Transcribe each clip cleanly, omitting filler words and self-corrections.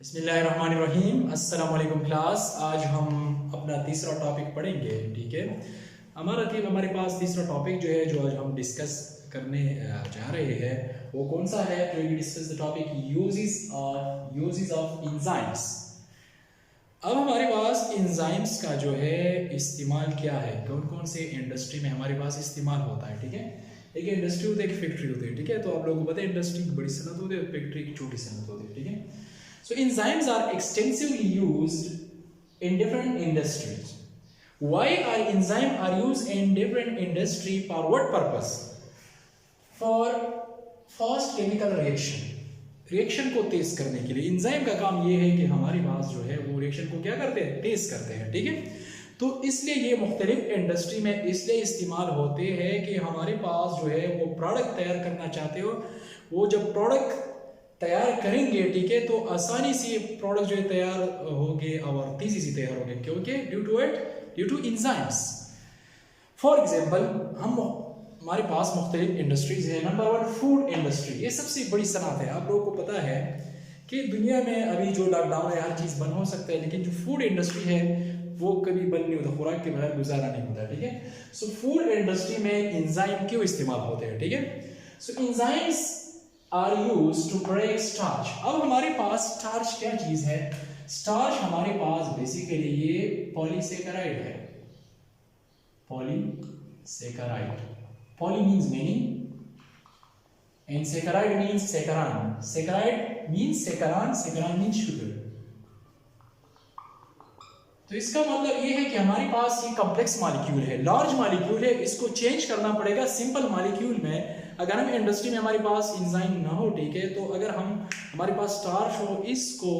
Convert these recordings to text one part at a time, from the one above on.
बिस्मिल्लाहिर्रहमानिर्रहीम। अस्सलाम वालेकुम क्लास। आज हम अपना तीसरा टॉपिक पढ़ेंगे। ठीक है, हमारे पास तीसरा टॉपिक जो आज हम डिस्कस करने जा रहे हैं वो कौन सा है? तो we discuss the topic uses of enzymes. अब हमारे पास एंजाइम्स का जो है इस्तेमाल क्या है, कौन कौन से इंडस्ट्री में हमारे पास इस्तेमाल होता है। ठीक है, एक इंडस्ट्री होती है, एक फैक्ट्री होती है। ठीक है, तो आप लोगों को पता है इंडस्ट्री की बड़ी सनत होती है, फैक्ट्री की छोटी सनत होती है। ठीक है, so enzymes are extensively used in different industries. Why are enzymes are used in different industry for what purpose? For fast chemical reaction. Reaction को तेज करने के लिए एंजाइम का काम ये है कि हमारे पास जो है वो रिएक्शन को क्या करते हैं, तेज करते हैं। ठीक है, तो इसलिए ये मुख्तलिफ इंडस्ट्री में इसलिए इस्तेमाल होते हैं कि हमारे पास जो है वो प्रोडक्ट तैयार करना चाहते हो, वो जब प्रोडक्ट तैयार करेंगे, ठीक है, तो आसानी से प्रोडक्ट जो है तैयार होंगे और तेजी से तैयार होंगे, क्योंकि due to enzymes. For example हमारे पास मुख्तलिफ इंडस्ट्रीज है। Number one, food industry. ये सबसे बड़ी सनत है। आप लोगों को पता है कि दुनिया में अभी जो लॉकडाउन है हर चीज़ बंद हो सकता है, लेकिन जो फूड इंडस्ट्री है वो कभी बंद नहीं होता, खुराक के बगैर गुजारा नहीं होता। ठीक है, सो फूड इंडस्ट्री में एंजाइम क्यों इस्तेमाल होते हैं? ठीक है, so enzymes are used to break starch. अब हमारे पास स्टार्च क्या चीज है? स्टार्च हमारे पास बेसिकली ये पॉलीसेकेराइड है। Polysaccharide, poly means many and saccharide means saccharon. Saccharide means saccharon, saccharon means sugar. तो इसका मतलब ये है कि हमारे पास ये कॉम्प्लेक्स मॉलिक्यूल है, लार्ज मॉलिक्यूल है, इसको चेंज करना पड़ेगा सिंपल मॉलिक्यूल में। अगर हम इंडस्ट्री में हमारे पास एंजाइम ना हो, ठीक है, तो अगर हमारे पास स्टार्च हो, इसको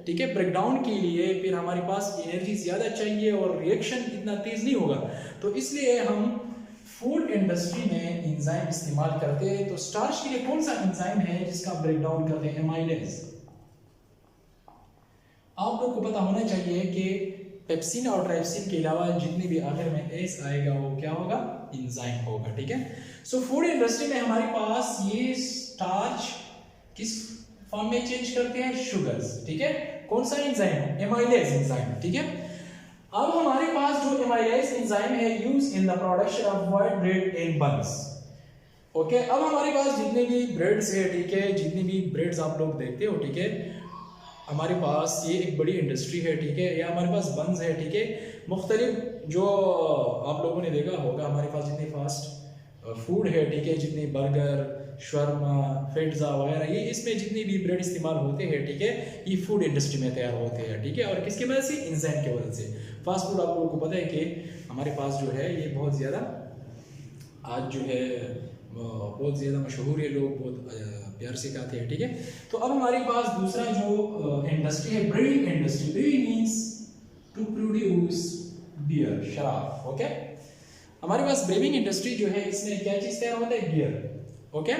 ठीक है ब्रेक डाउन के लिए फिर हमारे पास एनर्जी ज्यादा चाहिए और रिएक्शन इतना तेज नहीं होगा, तो इसलिए हम फूड इंडस्ट्री में एंजाइम इस्तेमाल करते हैं। तो स्टार्च के लिए कौन सा एंजाइम है जिसका ब्रेक डाउन करते हैं? एमाइलेज। आप लोग को पता होना चाहिए कि पेप्सिन और ट्राइप्सिन के अलावा जितने भी आखिर में एस आएगा वो क्या होगा? एंजाइम होगा। ठीक है, सो फूड इंडस्ट्री में हमारे पास ये स्टार्च किस फॉर्म में चेंज करते हैं? शुगर्स। ठीक है, कौन सा एंजाइम है? Amylase enzyme. ठीक है, अब हमारे पास जो एमाइलेज एंजाइम है use in the production of white bread and buns. Okay, अब हमारे पास जितने भी ब्रेड्स है, ठीक है, जितनी भी ब्रेड्स आप लोग देखते हो, ठीक है, हमारे पास ये एक बड़ी इंडस्ट्री है। ठीक है, या हमारे पास बन्स है। ठीक है, मुख्तलिफ जो आप लोगों ने देखा होगा हमारे पास जितने फास्ट फूड है, ठीक है, जितने बर्गर, शर्मा, पिज़्ज़ा वगैरह, ये इसमें जितनी भी ब्रेड इस्तेमाल होते हैं, ठीक है, ये फूड इंडस्ट्री में तैयार होते हैं। ठीक है, और किसकी वजह से? एंजाइम की वजह से। फास्ट फूड आप लोगों को पता है कि हमारे पास जो है ये बहुत ज़्यादा आज जो है बहुत ज़्यादा मशहूर है, लोग बहुत प्यार से खाते हैं। ठीक है, तो अब हमारे पास दूसरा जो इंडस्ट्री है, breeding industry. Breeding means to produce beer, शराब। ओके, हमारे पास ब्रीडिंग इंडस्ट्री जो है इसमें क्या चीज तैयार होता है? Beer. Okay,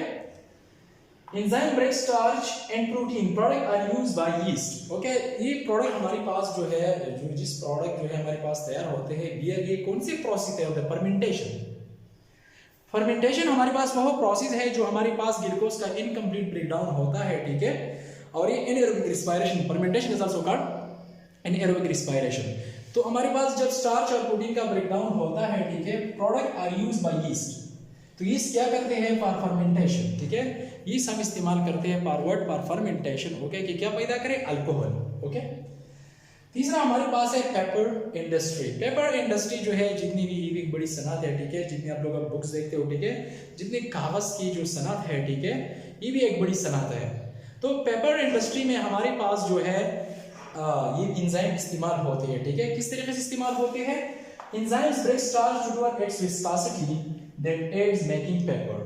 enzyme break starch and protein product are used by yeast. Okay, ये प्रोडक्ट हमारे पास जो है जिस प्रोडक्ट जो है हमारे पास तैयार होते हैं बियर, ये कौन से प्रोसेस तैयार होता है? फर्मेंटेशन। फर्मेंटेशन हमारे पास वह प्रोसेस है जो हमारे पास ग्लूकोज का इनकम्प्लीट ब्रेकडाउन होता है। ठीक है, और ये anaerobic respiration, fermentation is also called anaerobic respiration. तो हमारे पास जब स्टार्च और प्रोटीन का ब्रेकडाउन होता है, ठीक है, product are used by yeast. तो यीस्ट क्या करते हैं? For fermentation. ठीक है, यीस्ट हम इस्तेमाल करते हैं फॉरवर्ड फॉर फर्मेंटेशन। ओके, कि क्या पैदा करें? अल्कोहल। ओके, तीसरा हमारे पास है पेपर इंडस्ट्री। पेपर इंडस्ट्री जो है जितनी भी ये भी एक बड़ी सनत है। ठीक है, जितनी आप लोग बुक्स देखते हो, ठीक है, जितनी कागज की जो सनत है, ठीक है, ये भी एक बड़ी सनत है। तो पेपर इंडस्ट्री में हमारे पास जो है ये एंजाइम इस्तेमाल होते हैं। ठीक है, किस तरीके से इस्तेमाल होते हैं? Enzymes break starch to to its viscosity that aids making paper.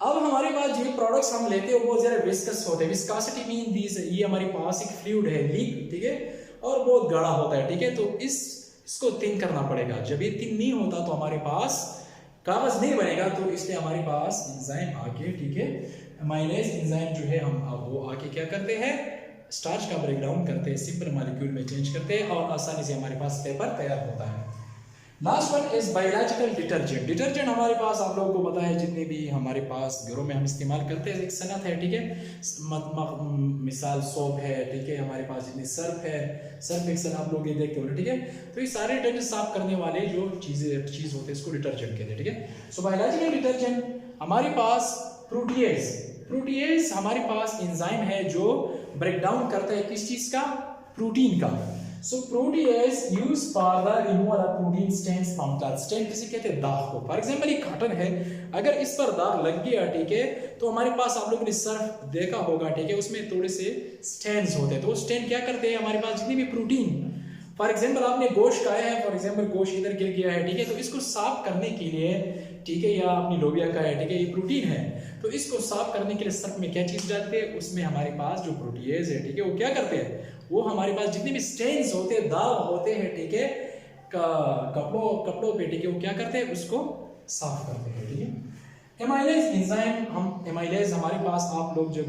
अब हमारे पास जो प्रोडक्ट्स हम लेते हैं वो बहुत ज्यादा विस्कस होते हैं। विस्कोसिटी मीन दिस, ये हमारे पास एक फ्लूइड है, लीक, ठीक है, और बहुत गाढ़ा होता है। ठीक है, तो इसको थिन करना पड़ेगा। जब ये थिन नहीं होता तो हमारे पास कागज नहीं बनेगा, तो इसलिए हमारे पास एंजाइम आके, ठीक है, एमाइलेज एंजाइम जो है हम वो आके क्या करते हैं? स्टार्च का ब्रेकडाउन करते हैं, सिंपल मॉलिक्यूल में चेंज करते हैं और आसानी से हमारे पास पेपर तैयार होता है। Last one is biological detergent. Detergent हमारे पास आप लोगों को पता है जितने भी हमारे पास घरों में हम इस्तेमाल करते हैं एक सनत है, ठीक है। मिसाल सोप है, ठीक है, हमारे पास जितनी सर्फ है, सर्फ एक्सल आप लोग ये देखते हो, ठीक है। तो ये सारे डिटर्जेंट साफ करने वाले जो चीज होते हैं इसको डिटर्जेंट कहते हैं, ठीक है। सो बायोलॉजिकल डिटर्जेंट हमारे पास प्रोटीएज हमारे पास एंजाइम है जो ब्रेक डाउन करता है किस चीज का, प्रोटीन का। So protease used for the removal of protein stains from cloth। Stain किसे कहते हैं, दाग को। फॉर एग्जांपल ये कॉटन है, अगर इस पर दाग लग गया, ठीक है, तो हमारे पास आप लोगों ने सर्फ देखा होगा, ठीक है, उसमें थोड़े से स्टेन्स होते हैं। तो वो स्टेन क्या करते हैं, हमारे पास जितनी भी प्रोटीन, फॉर एग्जांपल आपने गोश्त खाया है, फॉर एग्जांपल गोश्त इधर गिर गया है, ठीक है, तो इसको साफ करने के लिए, ठीक है, या अपनी लोबिया का है, ठीक है, ये प्रोटीन है, तो इसको साफ करने के लिए सर्फ में क्या चीज डालते हैं, उसमें हमारे पास जो प्रोटीएज है, ठीक है, वो क्या करते हैं, वो हमारे पास जितने भी स्टेन्स होते हैं, दाग होते हैं, ठीक है, कपड़ों पे, ठीक है, वो क्या करते हैं, उसको साफ करते हैं, ठीक है। एमाइलेज एंजाइम, हम एमाइलेज हमारे पास आप लोग जब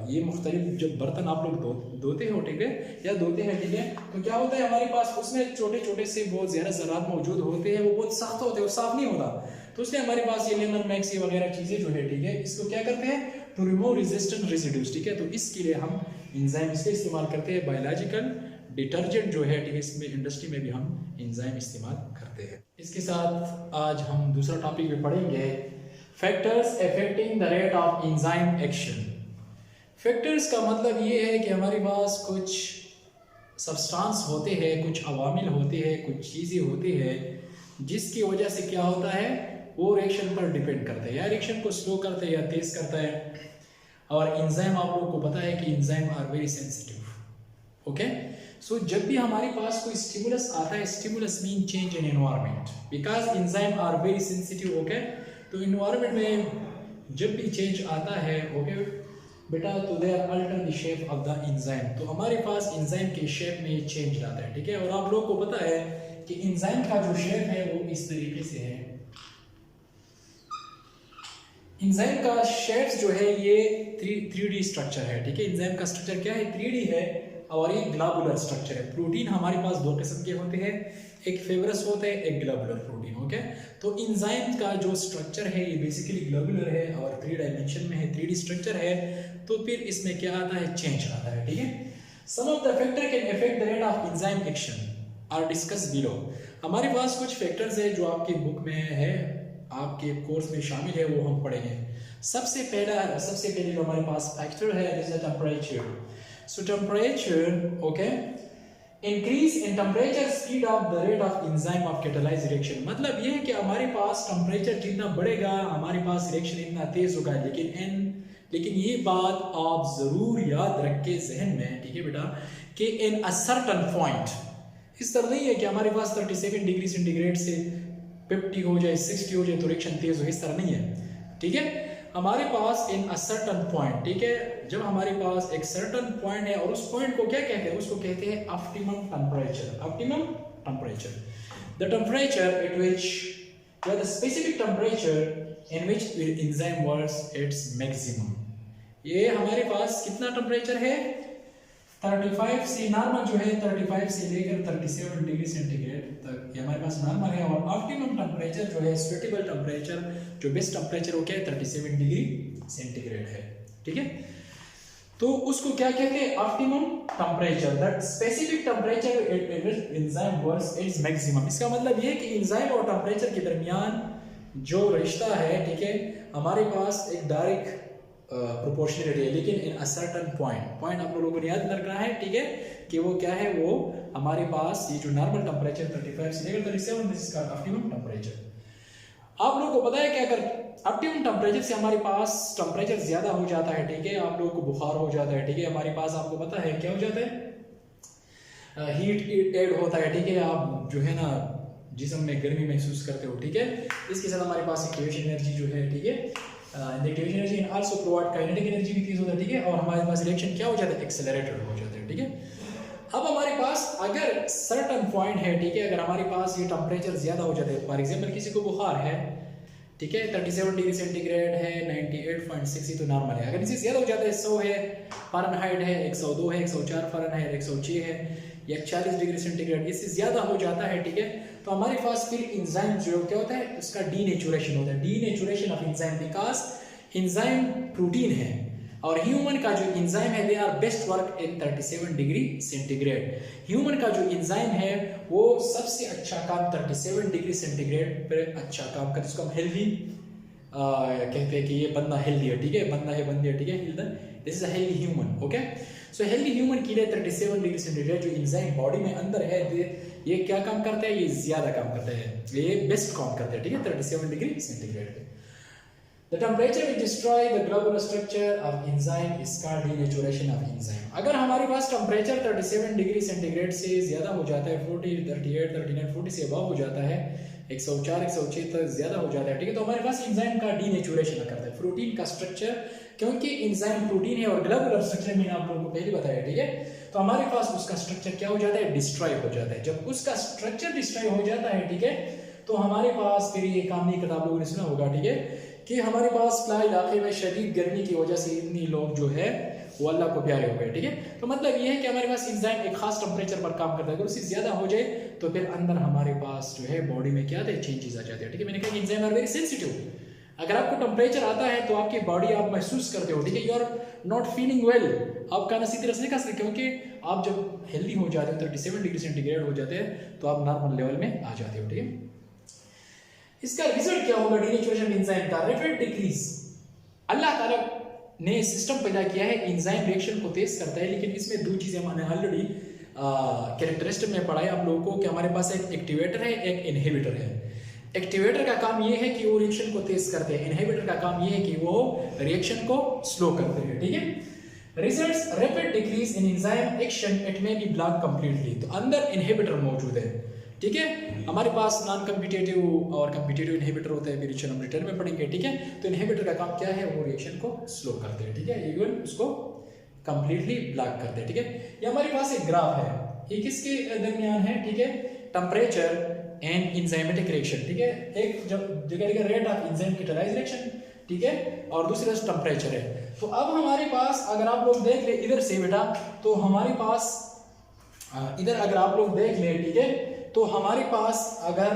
ये मुख्तलिफ जब बर्तन आप लोग धोते हो, ठीक है, या धोते हैं, ठीक है, तो क्या होता है हमारे पास उसमें छोटे छोटे से बहुत ज्यादा ज़रात मौजूद होते हैं, वो बहुत सख्त होते हैं, वो साफ नहीं होता। तो इसलिए हमारे पास ये लेमन मैक्सी वगैरह चीजें जो है, ठीक है, इसको क्या करते हैं, टू रिमूव रेजिस्टेंट रेसिड्यूज, ठीक है। तो इसके लिए हम एंजाइम इसका इस्तेमाल करते हैं। बायोलॉजिकल डिटर्जेंट जो है, ठीक है, इसमें इंडस्ट्री में भी हम एंजाइम इस्तेमाल करते हैं। इसके साथ आज हम दूसरा टॉपिक भी पढ़ेंगे, factors affecting the rate of enzyme action. Factors का मतलब ये है कि हमारे पास कुछ सब्सटेंस होते हैं, कुछ अवामिल होते हैं, कुछ चीज़ें होती है जिसकी वजह से क्या होता है, वो रिएक्शन पर डिपेंड करता है, या रिएक्शन को स्लो करता है या तेज करता है। और एंजाइम आप लोगों को पता है कि enzyme are very sensitive, okay. So जब भी हमारे पास कोई स्टिमुलस आता है, stimulus mean change in environment, because enzyme are very sensitive, okay. तो एनवायरनमेंट में जब भी चेंज आता है, ओके बेटा, तो they are alter the shape of the enzyme. तो हमारे पास एंजाइम के शेप में चेंज लाता है, ठीक है। और आप लोगों को पता है कि एंजाइम का जो शेप है वो इस तरीके से है। एंजाइम का शेप्स जो है ये 3D स्ट्रक्चर है, ठीक है। एंजाइम का स्ट्रक्चर क्या है, 3D है, और ये ग्लोबुलर स्ट्रक्चर है। प्रोटीन हमारे पास दो किस्म के होते हैं, एक फेवरस होता है, एक ग्लोबुलर प्रोटीन, ओके। तो एंजाइम का जो स्ट्रक्चर है ये बेसिकली ग्लोबुलर है और 3 डायमेंशन में है, 3D स्ट्रक्चर है। तो फिर इसमें क्या आता है, चेंज आता है, ठीक है। Some of the factor can affect the rate of enzyme action are discuss below. हमारे पास कुछ फैक्टर्स है जो आपके बुक में है, आपके कोर्स में शामिल है, वो हम पढ़ेंगे। सबसे पहले जो हमारे पास फैक्टर है is the temperature. So temperature, okay, increase in temperature speed of the rate of enzyme of catalyse reaction. मतलब ये है कि हमारे पास टेम्परेचर जितना बढ़ेगा हमारे पास रिएक्शन इतना तेज होगा। लेकिन ये बात आप जरूर याद रख के जहन में, ठीक है बेटा, कि इन अ सर्टेन पॉइंट, इस तरह नहीं है कि हमारे पास 37 डिग्री सेंटीग्रेड से 50 हो जाए, 60 हो जाए तो रिएक्शन तेज हो, इस तरह नहीं है, ठीक है। हमारे पास इन अ सर्टेन पॉइंट, ठीक है, जब हमारे पास एक सर्टेन पॉइंट है, और उस पॉइंट को क्या कहते हैं, उसको कहते हैं optimum temperature. Optimum temperature, the temperature at which, the specific temperature in which enzyme works its maximum. ये हमारे पास कितना टेम्परेचर है, 35 से, नॉर्मल जो है 35 से लेकर 37 डिग्री सेंटीग्रेड तक ये हमारे पास नॉर्मल है। और ऑप्टिमम टेम्परेचर जो है, सुटेबल टेम्परेचर, जो बेस्ट टेम्परेचर वो क्या है, 37 डिग्री सेंटीग्रेड है, ठीक है। तो उसको क्या कहते हैं, optimum temperature, that specific temperature at which enzyme works its maximum. इसका मतलब ये है कि एंजाइम और टेम्परेचर के दरमियान जो रिश्ता है, ठीक है, हमारे पास एक डायरेक्ट प्रोपोर्शनलिटी है, लेकिन इन अ सर्टेन पॉइंट आप लोगों को याद रखना है, ठीक है, कि वो क्या है, वो हमारे पास ये जो नॉर्मल टेम्परेचर 35 से लेकर 37, this is called optimum temperature. आप लोगों को पता है कि अगर ऑप्टिमम टेम्परेचर से हमारे पास टेम्परेचर ज्यादा हो जाता है, ठीक है, आप लोगों को बुखार हो जाता है, ठीक है, हमारे पास आपको पता है क्या हो जाता है, हीट एड होता है, ठीक है, आप जो है ना जिस्म में गर्मी महसूस करते हो, ठीक है। इसके साथ हमारे पास एक्टिवेशन एनर्जी जो है, ठीक है, activation energy and also provide kinetic energy भी तेज होता है, ठीक है। और हमारे पास रिएक्शन क्या हो जाता है, एक्सेलरेटेड हो जाता है, ठीक है। अब हमारे पास अगर सर्टेन पॉइंट है, ठीक है, अगर हमारे पास ये टेम्परेचर ज्यादा हो जाता है, फॉर एग्जांपल किसी को बुखार है, ठीक है, 37 डिग्री सेंटीग्रेड है, 98.6 तो नॉर्मल है। अगर इससे ज्यादा हो जाता है, 100 है फ़ारेनहाइट है, 102 है, 104 फ़ारेनहाइट, 106 है, या 40 डिग्री सेंटीग्रेड, इससे ज्यादा हो जाता है, ठीक है, तो हमारे पास फिर एंजाइम जो क्या होता है, उसका डीनेचुरेशन होता है, denaturation of enzyme, because enzyme protein है और ह्यूमन का जो एंजाइम है they are best work in 37 degree centigrade. Human का जो एंजाइम है वो सबसे अच्छा काम 37 डिग्री सेंटीग्रेड पर अच्छा काम करता है, इसको हम हेल्दी कहते हैं कि ये बंदा हेल्दी है, ठीक है, बंदा है, बंदी है, ठीक है, this is a healthy human. Okay, so healthy human के लिए 37 डिग्री सेंटीग्रेड जो एंजाइम बॉडी में अंदर है ये क्या काम करता है, ये ज्यादा काम करता है, ये बेस्ट काम करता है, ठीक है, 37 डिग्री सेंटीग्रेड पे। The temperature will destroy the globular structure of enzyme is called denaturation of enzyme। अगर हमारे पास टेम्परेचर 37 डिग्री सेंटीग्रेड से ज्यादा हो जाता है, 40, 38, 39, 40 से अबव हो जाता है, 104, 106 तक ज्यादा हो जाता है, ठीक है, तो हमारे पास एंजाइम का डीनेचुरेशन करता है, प्रोटीन का स्ट्रक्चर, क्योंकि एंजाइम प्रोटीन है और ग्लोबुलर स्ट्रक्चर मैंने आप लोगों को पहले बताया, ठीक है, तो हमारे पास उसका स्ट्रक्चर क्या हो जाता है, डिस्ट्रॉय हो जाता है। जब उसका स्ट्रक्चर डिस्ट्रॉय हो जाता है, ठीक है, तो हमारे पास फिर ये काम नहीं करता, आप लोगों ने सुना होगा, ठीक है, कि हमारे पास फ्लाई इलाके में शदीद गर्मी की वजह से इतनी लोग जो है वो अल्लाह को प्यारे हो गए, ठीक है, तो मतलब ये है कि हमारे पास एंजाइम एक खास टेम्परेचर पर काम करता है, अगर उससे ज्यादा हो जाए तो फिर अंदर हमारे पास जो है बॉडी में क्या आते हैं, चेंजेस आ जाते हैं, ठीक है, मैंने कहा कि एंजाइम आर वेरी सेंसिटिव। अगर आपको टेम्परेचर आता है तो आपकी बॉडी आप महसूस करते हो, ठीक है, you are not feeling well, आप खाना सीधी तरह से नहीं खा सकते, क्योंकि आप जब हेल्दी हो जाते हो 37 डिग्री सेंटीग्रेड हो जाते हैं तो आप नॉर्मल लेवल में आ जाते हो, ठीक है। इसका रिजल्ट क्या होगा डीनेचुरेशन एंजाइम का, रैपिड डिक्रीज। अल्लाह ताला ने सिस्टम पैदा किया है, एंजाइम रिएक्शन को तेज करता है, लेकिन इसमें दो चीजें मैंने ऑलरेडी कैरेक्टरिस्टिक में पढ़ा है आप लोगों को कि हमारे पास एक एक्टिवेटर है, एक इनहिबिटर है। एक्टिवेटर का काम ये है कि वो रिएक्शन को तेज करते हैं, इनहिबिटर का काम ये है कि वो रिएक्शन को स्लो करते हैं, ठीक है। Results rapid decrease in enzyme action, it may be block completely, तो अंदर इनहिबिटर मौजूद है, ठीक है, हमारे पास नॉन कम्पिटेटिव और कम्पिटेटिव इनहिबिटर होता है, रिएक्शन हम रिटर्न में पढ़ेंगे, ठीक है, तो इनहिबिटर का काम क्या है, वो रिएक्शन को स्लो करते हैं, ठीक है, इवन उसको कंप्लीटली ब्लॉक करते हैं, ठीक है। ये हमारे पास एक ग्राफ है, ये किसके दरमियान है, ठीक है, टेम्परेचर एंड एंजाइमेटिक रिएक्शन, ठीक है, एक जगह rate of enzyme catalyse reaction, ठीक है, और दूसरी तरफ टेम्परेचर है। तो अब हमारे पास अगर आप लोग देख ले इधर से बेटा, तो हमारे पास इधर अगर आप लोग देख ले, ठीक है, तो हमारे पास अगर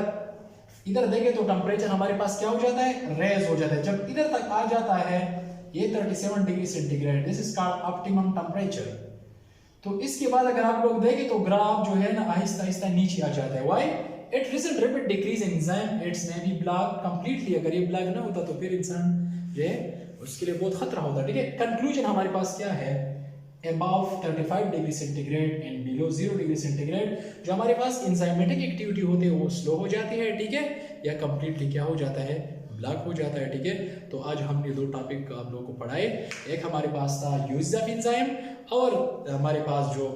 इधर देखें तो टेम्परेचर हमारे पास क्या हो जाता है, रेज हो जाता है, जब इधर तक आ जाता है ये 37 degree centigrade, this is called optimum temperature. तो इसके बाद अगर आप लोग देखें तो ग्राफ जो है ना आहिस्ता आहिस्ता नीचे आ जाता है, why it result rapid decrease in enzyme, it's may be block completely, अगर ये ब्लॉक ना होता तो फिर इंसान जो है उसके लिए बहुत खतरा होता, ठीक है। कंक्लूजन हमारे पास क्या है, above 35 degree centigrade and below 0 degree centigrade जो हमारे पास एंजाइमेटिक एक्टिविटी होती है वो स्लो हो जाती है, ठीक है, या कंप्लीटली क्या हो जाता है, ब्लॉक हो जाता है, ठीक है। तो आज हमने दो टॉपिक आप लोगों को पढ़ाए, एक हमारे पास था यूज ऑफ एंजाइम और हमारे पास जो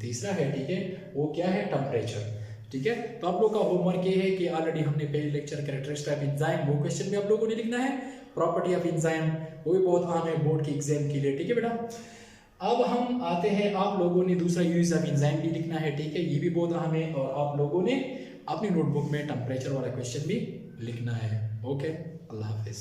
तीसरा है, ठीक है, वो क्या है, टेम्परेचर, ठीक है। तो आप लोगों का होमवर्क ये है कि ऑलरेडी हमने पहले लेक्चर कैरेक्टरिस्टिक्स ऑफ एंजाइम वो क्वेश्चन भी आप लोगों ने लिखना है, प्रॉपर्टी ऑफ एंजाइम वो भी बहुत आम है बोर्ड के एग्जाम के लिए, ठीक है बेटा। अब हम आते हैं, आप लोगों ने दूसरा यूज ऑफ एंजाइम भी लिखना है, ठीक है, ये भी बहुत अहम है, और आप लोगों ने अपनी नोटबुक में टेम्परेचर वाला क्वेश्चन भी लिखना है। ओके, अल्लाह हाफिज।